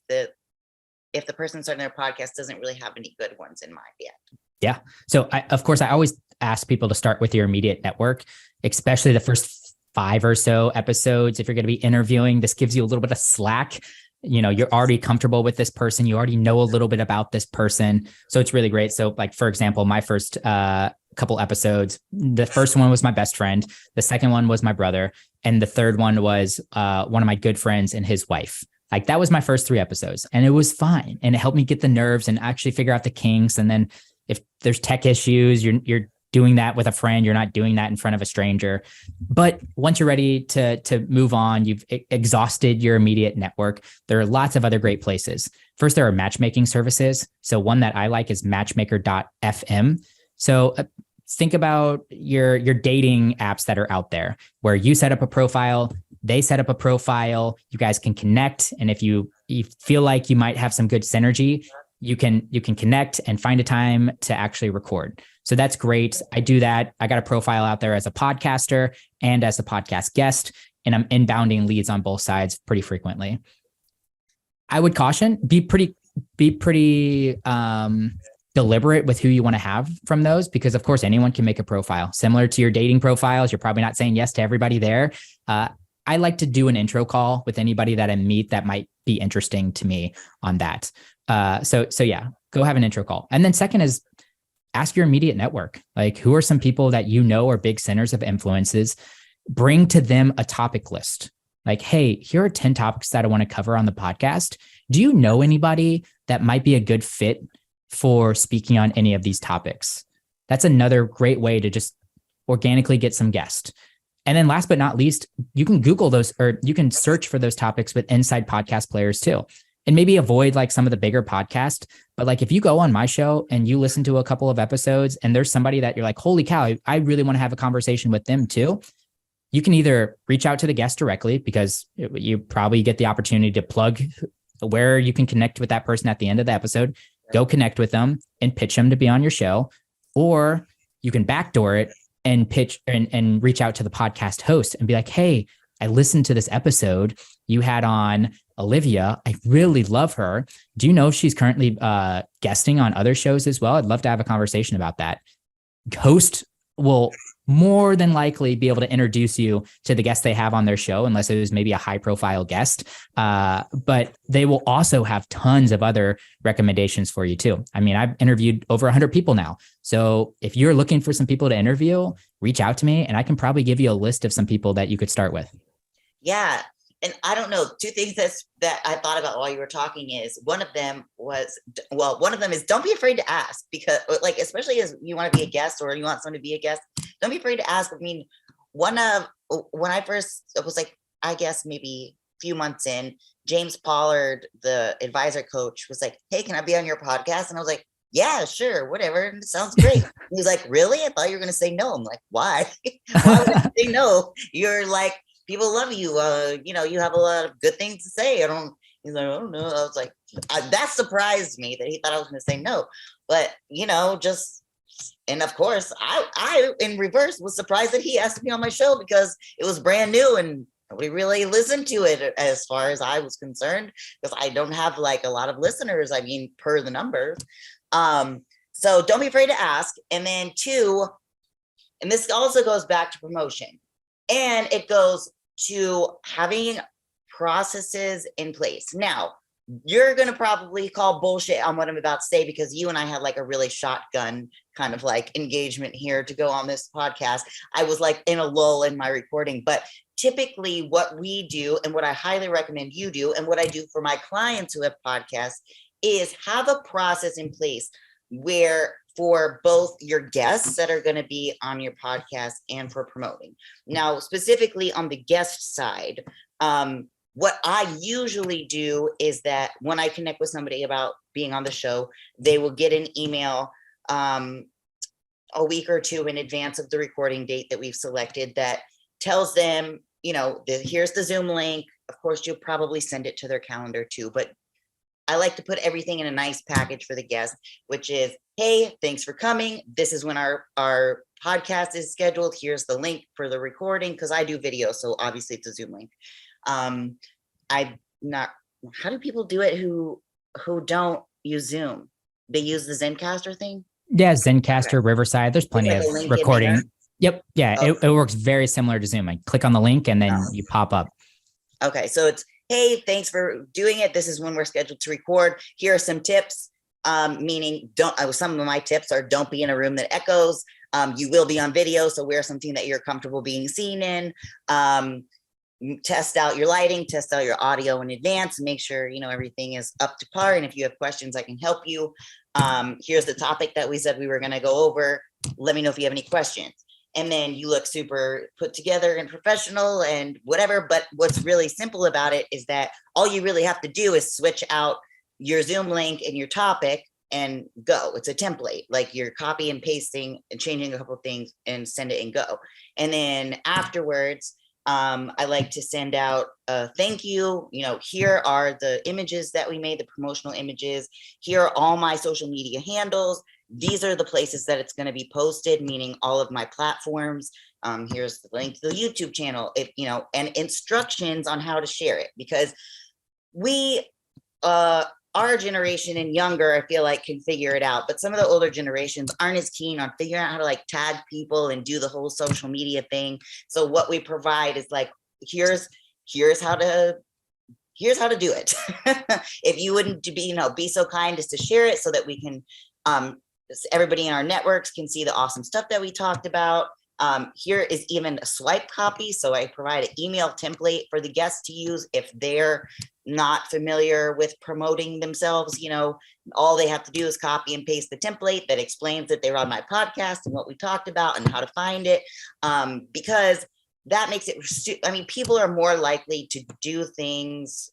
the person starting their podcast doesn't really have any good ones in mind yet. Yeah. So I always ask people to start with your immediate network, especially the first 5 or so episodes. If you're going to be interviewing, this gives you a little bit of slack. You're already comfortable with this person. You already know a little bit about this person. So it's really great. So like, for example, my first couple episodes, the first one was my best friend. The second one was my brother. And the third one was one of my good friends and his wife. Like that was my first 3 episodes and it was fine. And it helped me get the nerves and actually figure out the kinks. And then if there's tech issues, you're doing that with a friend, you're not doing that in front of a stranger. But once you're ready to move on, you've exhausted your immediate network. There are lots of other great places. First, there are matchmaking services. So one that I like is matchmaker.fm. So think about your dating apps that are out there where you set up a profile, they set up a profile, you guys can connect. And if you feel like you might have some good synergy, you can connect and find a time to actually record. So that's great. I do that. I got a profile out there as a podcaster and as a podcast guest, and I'm inbounding leads on both sides pretty frequently. I would caution, be pretty deliberate with who you want to have from those, because of course anyone can make a profile similar to your dating profiles. You're probably not saying yes to everybody there. I like to do an intro call with anybody that I meet that might be interesting to me on that. So yeah, go have an intro call. And then second is ask your immediate network. Like, who are some people that you know are big centers of influences? Bring to them a topic list. Like, hey, here are 10 topics that I want to cover on the podcast. Do you know anybody that might be a good fit for speaking on any of these topics? That's another great way to just organically get some guests. And then last but not least, you can Google those, or you can search for those topics with inside podcast players too. And maybe avoid like some of the bigger podcasts. But like if you go on my show and you listen to a couple of episodes and there's somebody that you're like, holy cow, I really want to have a conversation with them too. You can either reach out to the guest directly, because you probably get the opportunity to plug where you can connect with that person at the end of the episode, go connect with them and pitch them to be on your show. Or you can backdoor it and pitch and reach out to the podcast host and be like, hey, I listened to this episode you had on Olivia. I really love her. Do you know if she's currently guesting on other shows as well? I'd love to have a conversation about that. Host will more than likely be able to introduce you to the guest they have on their show, unless it was maybe a high profile guest. But they will also have tons of other recommendations for you too. I mean, I've interviewed over 100 people now. So if you're looking for some people to interview, reach out to me and I can probably give you a list of some people that you could start with. Yeah. And I don't know, two things that I thought about while you were talking is one of them is don't be afraid to ask, because like, especially as you want to be a guest or you want someone to be a guest, don't be afraid to ask. I mean, when I first was like, I guess maybe a few months in, James Pollard, the advisor coach, was like, hey, can I be on your podcast? And I was like, yeah, sure, whatever. It sounds great. He was like, really? I thought you were going to say no. I'm like, why? Why would I say no? You're like, people love you. You have a lot of good things to say. He's like, I don't know. I was like, that surprised me that he thought I was going to say no. But, and of course, I in reverse was surprised that he asked me on my show, because it was brand new and nobody really listened to it as far as I was concerned, because I don't have like a lot of listeners. I mean, per the numbers. So don't be afraid to ask. And then two, and this also goes back to promotion. And it goes to having processes in place. Now, you're going to probably call bullshit on what I'm about to say, because you and I had like a really shotgun kind of like engagement here to go on this podcast. I was like in a lull in my recording, but typically what we do and what I highly recommend you do and what I do for my clients who have podcasts is have a process in place where for both your guests that are going to be on your podcast and for promoting. Now, specifically on the guest side, what I usually do is that when I connect with somebody about being on the show, they will get an email a week or two in advance of the recording date that we've selected that tells them, here's the Zoom link. Of course, you'll probably send it to their calendar too, but I like to put everything in a nice package for the guest, which is, hey, thanks for coming. This is when our podcast is scheduled. Here's the link for the recording, because I do video, so obviously it's a Zoom link. How do people do it who don't use Zoom? They use the Zencaster thing? Yeah, Zencaster, okay. Riverside. There's plenty of recording. Yep. Yeah, oh. It works very similar to Zoom. I click on the link and then you pop up. Okay, so it's, hey, thanks for doing it. This is when we're scheduled to record. Here are some tips, meaning some of my tips are don't be in a room that echoes. You will be on video, so wear something that you're comfortable being seen in. Test out your lighting, test out your audio in advance, make sure, everything is up to par. And if you have questions, I can help you. Here's the topic that we said we were going to go over. Let me know if you have any questions. And then you look super put together and professional and whatever. But what's really simple about it is that all you really have to do is switch out your Zoom link and your topic and go. It's a template, like you're copy and pasting and changing a couple of things and send it and go. And then afterwards, I like to send out a thank you. Here are the images that we made, the promotional images. Here are all my social media handles. These are the places that it's going to be posted, meaning all of my platforms. Here's the link to the YouTube channel, and instructions on how to share it, because our generation and younger, I feel like, can figure it out, but some of the older generations aren't as keen on figuring out how to like tag people and do the whole social media thing. So what we provide is like, here's how to do it. If you wouldn't be so kind as to share it so that we can, everybody in our networks can see the awesome stuff that we talked about. Here is even a swipe copy. So I provide an email template for the guests to use if they're not familiar with promoting themselves. All they have to do is copy and paste the template that explains that they're on my podcast and what we talked about and how to find it. Because that makes it, I mean, people are more likely to do things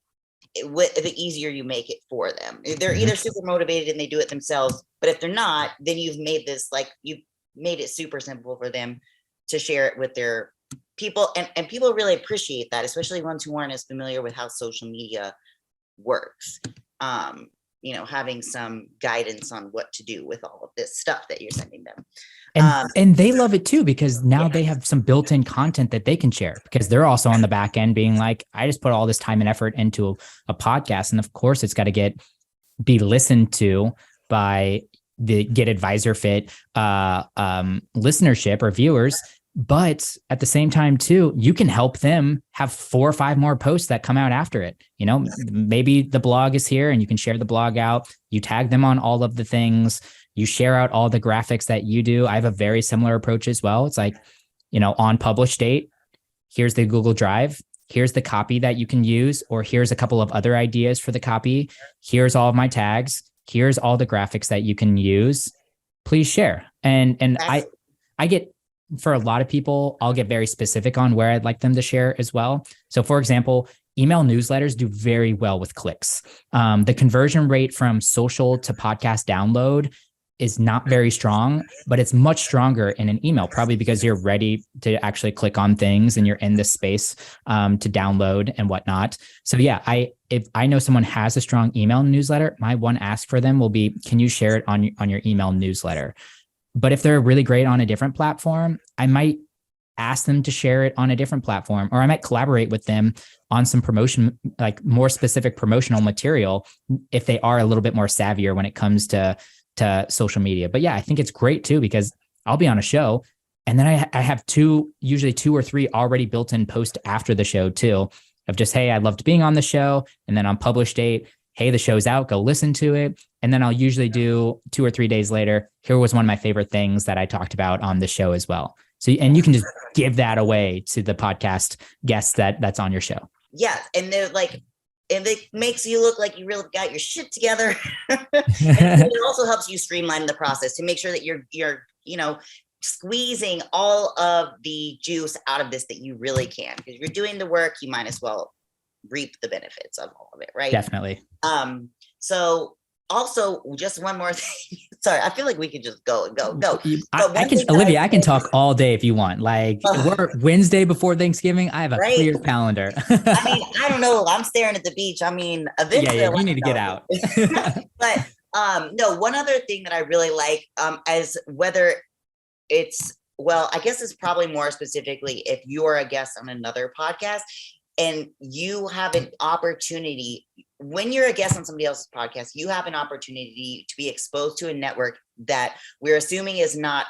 the easier you make it for them. They're either super motivated and they do it themselves, but if they're not, then you've made it super simple for them to share it with their people. And people really appreciate that, especially ones who aren't as familiar with how social media works. Having some guidance on what to do with all of this stuff that you're sending them. And they love it too, because now they have some built-in content that they can share, because they're also on the back end being like, I just put all this time and effort into a podcast. And of course it's got to be listened to by the Get Advisor Fit listenership or viewers. But at the same time too, you can help them have 4 or 5 more posts that come out after it. Maybe the blog is here and you can share the blog out. You tag them on all of the things. You share out all the graphics that you do. I have a very similar approach as well. It's like, on publish date, here's the Google Drive. Here's the copy that you can use, or here's a couple of other ideas for the copy. Here's all of my tags. Here's all the graphics that you can use. Please share. And I get, for a lot of people, I'll get very specific on where I'd like them to share as well. So for example, email newsletters do very well with clicks. The conversion rate from social to podcast download is not very strong, but it's much stronger in an email, probably because you're ready to actually click on things and you're in this space to download and whatnot. So yeah, if I know someone has a strong email newsletter, my one ask for them will be, can you share it on your email newsletter? But if they're really great on a different platform, I might ask them to share it on a different platform, or I might collaborate with them on some promotion, like more specific promotional material, if they are a little bit more savvier when it comes to social media. But yeah, I think it's great too, because I'll be on a show and then I have usually 2 or 3 already built in posts after the show too, of just, hey, I loved being on the show. And then on publish date, hey, the show's out, go listen to it. And then I'll usually do 2 or 3 days later, here was one of my favorite things that I talked about on the show as well. So, and you can just give that away to the podcast guests that's on your show. Yeah. And they're like, and it makes you look like you really got your shit together. And it also helps you streamline the process to make sure that you're squeezing all of the juice out of this that you really can. Because you're doing the work, you might as well reap the benefits of all of it, right? Definitely. So also, just one more thing. Sorry, I feel like we could just go. Olivia, I can talk all day if you want. Like, we're Wednesday before Thanksgiving. I have a clear calendar. I mean, I don't know. I'm staring at the beach. I mean, eventually, yeah, you need to get out. But no, one other thing that I really like, as whether it's, well, I guess it's probably more specifically if you're a guest on another podcast and you have an opportunity. When you're a guest on somebody else's podcast, you have an opportunity to be exposed to a network that we're assuming is not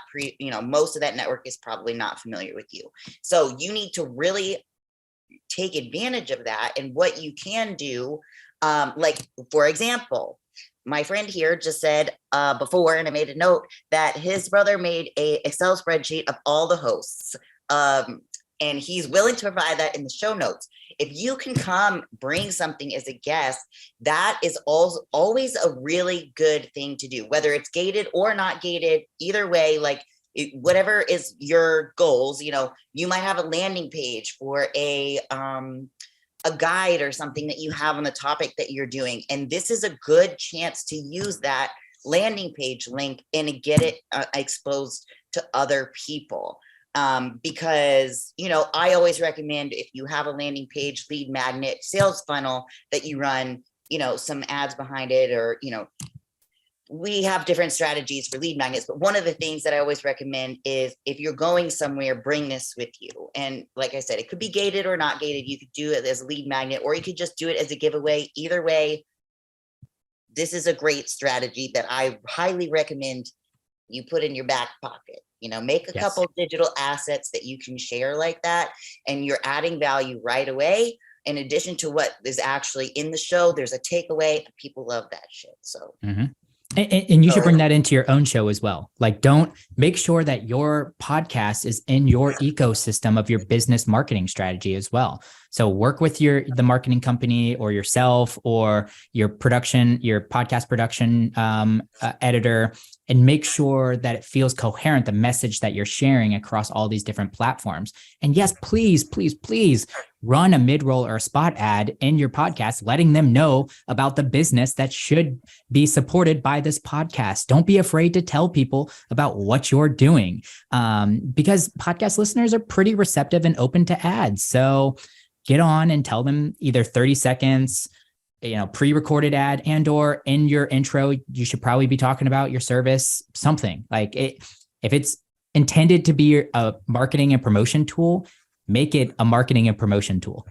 most of that network is probably not familiar with you. So you need to really take advantage of that. And what you can do, like, for example, my friend here just said before, and I made a note, that his brother made a Excel spreadsheet of all the hosts. And he's willing to provide that in the show notes. If you can come bring something as a guest, that is always a really good thing to do, whether it's gated or not gated. Either way, like whatever is your goals, you might have a landing page for a guide or something that you have on the topic that you're doing. And this is a good chance to use that landing page link and get it exposed to other people. Because, I always recommend, if you have a landing page, lead magnet, sales funnel that you run, some ads behind it, or, we have different strategies for lead magnets. But one of the things that I always recommend is, if you're going somewhere, bring this with you. And like I said, it could be gated or not gated. You could do it as a lead magnet, or you could just do it as a giveaway. Either way, this is a great strategy that I highly recommend you put in your back pocket. Make a couple digital assets that you can share like that, and you're adding value right away. In addition to what is actually in the show, there's a takeaway. People love that shit. So, and you should bring that into your own show as well. Like, don't make sure that your podcast is in your ecosystem of your business marketing strategy as well. So work with the marketing company or yourself or your podcast production editor, and make sure that it feels coherent, the message that you're sharing across all these different platforms. And yes, please, please, please run a mid-roll or a spot ad in your podcast, letting them know about the business that should be supported by this podcast. Don't be afraid to tell people about what you're doing, because podcast listeners are pretty receptive and open to ads. So get on and tell them either 30 seconds, pre-recorded ad, and or in your intro, you should probably be talking about your service, something like it. If it's intended to be a marketing and promotion tool, make it a marketing and promotion tool.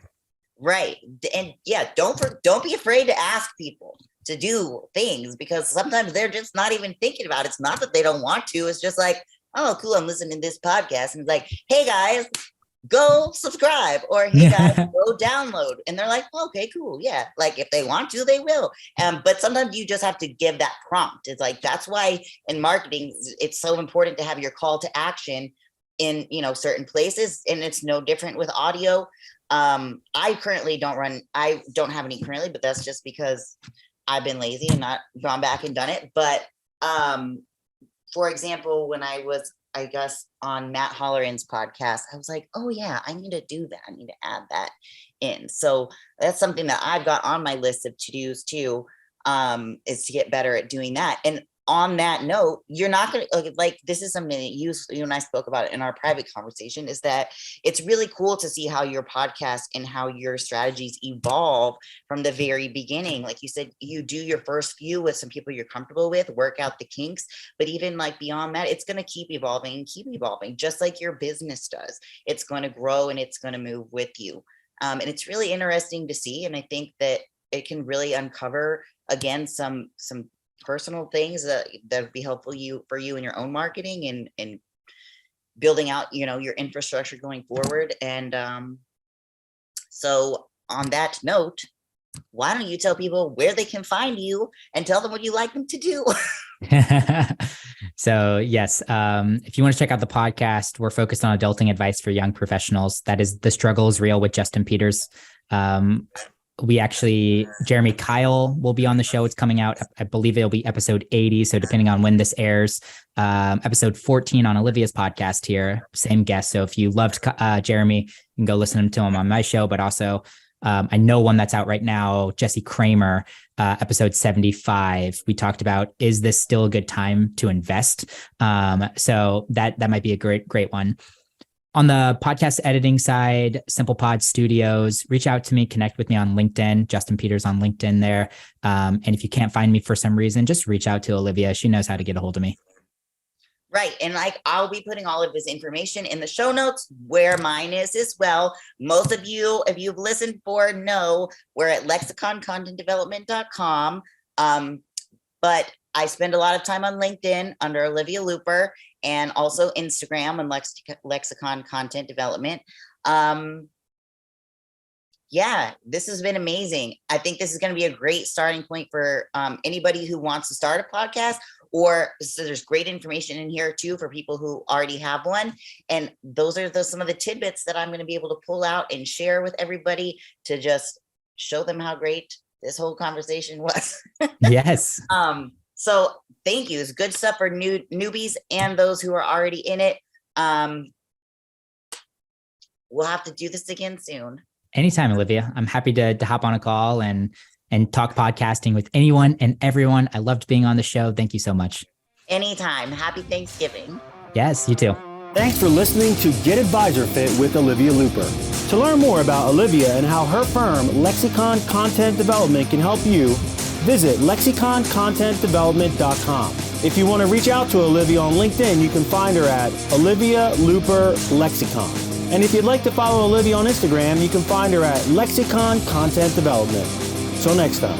Right. And yeah, don't be afraid to ask people to do things, because sometimes they're just not even thinking about it. It's not that they don't want to. It's just like, oh, cool, I'm listening to this podcast. And it's like, hey guys, go subscribe, or hey guys, go download. And they're like, okay, cool. Yeah. Like if they want to, they will. But sometimes you just have to give that prompt. It's like, that's why in marketing, it's so important to have your call to action in, certain places. And it's no different with audio. I don't have any currently, but that's just because I've been lazy and not gone back and done it. But for example, when I was, I guess, on Matt Holleran's podcast, I was like, oh yeah, I need to do that. I need to add that in. So that's something that I've got on my list of to-dos too, is to get better at doing that. And on that note, you're not going to like, this is something that you and I spoke about in our private conversation, is that it's really cool to see how your podcast and how your strategies evolve from the very beginning. Like you said, you do your first few with some people you're comfortable with, work out the kinks, but even like beyond that, it's going to keep evolving, just like your business does. It's going to grow and it's going to move with you. And it's really interesting to see. And I think that it can really uncover, again, some personal things that would be helpful for you in your own marketing and building out, your infrastructure going forward. And so on that note, why don't you tell people where they can find you and tell them what you like them to do? So yes, if you want to check out the podcast, we're focused on adulting advice for young professionals. That is The Struggle is Real with Justin Peters. Jeremy Kyle will be on the show. It's coming out, I believe it'll be episode 80. So depending on when this airs, episode 14 on Olivia's podcast here, same guest. So if you loved Jeremy, you can go listen to him on my show, but also I know one that's out right now, Jesse Kramer, episode 75. We talked about, is this still a good time to invest? So that might be a great one. On the podcast editing side, SimplePod Studios, reach out to me, connect with me on LinkedIn, Justin Peters on LinkedIn there. And if you can't find me for some reason, just reach out to Olivia. She knows how to get a hold of me. Right. And I'll be putting all of this information in the show notes where mine is as well. Most of you, if you've listened before, know we're at lexiconcontentdevelopment.com. But I spend a lot of time on LinkedIn under Olivia Looper, and also Instagram and Lexicon Content Development. Yeah, this has been amazing. I think this is going to be a great starting point for anybody who wants to start a podcast, so there's great information in here too for people who already have one. And those are some of the tidbits that I'm going to be able to pull out and share with everybody to just show them how great this whole conversation was. Yes. So thank you. It's good stuff for newbies and those who are already in it. We'll have to do this again soon. Anytime, Olivia. I'm happy to hop on a call and talk podcasting with anyone and everyone. I loved being on the show. Thank you so much. Anytime. Happy Thanksgiving. Yes, you too. Thanks for listening to Get Advisor Fit with Olivia Looper. To learn more about Olivia and how her firm, Lexicon Content Development, can help you, visit lexiconcontentdevelopment.com. If you want to reach out to Olivia on LinkedIn, you can find her at Olivia Looper Lexicon. And if you'd like to follow Olivia on Instagram, you can find her at Lexicon Content Development. Till next time.